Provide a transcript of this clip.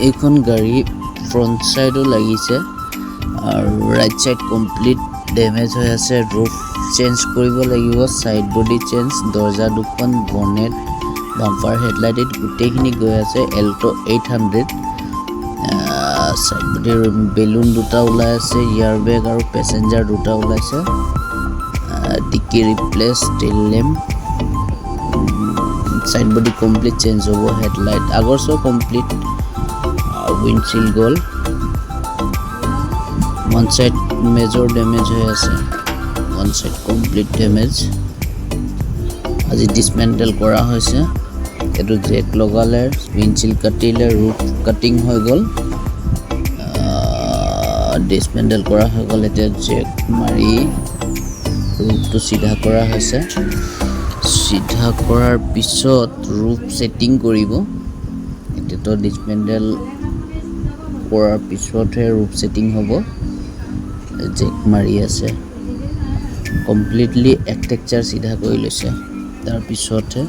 এইখন গাড়ী ফ্ৰণ্ট সাইডো লাগিছে আৰু ৰাইট সাইড কমপ্লিট ড্যামেজ হৈ আছে ৰুফ চেঞ্জ কৰিব লাগিব সাইড বডি চেঞ্জ দৰজা দুখন বনেট বাম্পাৰ হেডলাইট গুটেইখিনি গৈ আছে এল্টো 800 সাইড বডি বেলুন দুটা ওলাই আছে ইয়ার ব্যাগ আৰু প্যাসেঞ্জাৰ দুটা ওলাইছে dicky replace tail lamp side body complete change হ'ব হেডলাইট আগৰ সব কমপ্লিট windshield গল one side major damage হৈ আছে one side complete damage আজি dismantle কৰা হৈছে এটো জেক লগালে windshield কাটিলে roof cutting হৈ গল dismantle কৰা হৈ গল এটা জেক মাৰি roof to সিধা কৰা হৈছে সিধা কৰাৰ পিছত roof setting কৰিব এটো dismantle কৰাৰ পিছতহে roof setting হ'ব জেক মাৰি আছে কমপ্লিটলি আৰ্কিটেকচাৰ সিধা কৰি লৈছে তাৰ পিছতহে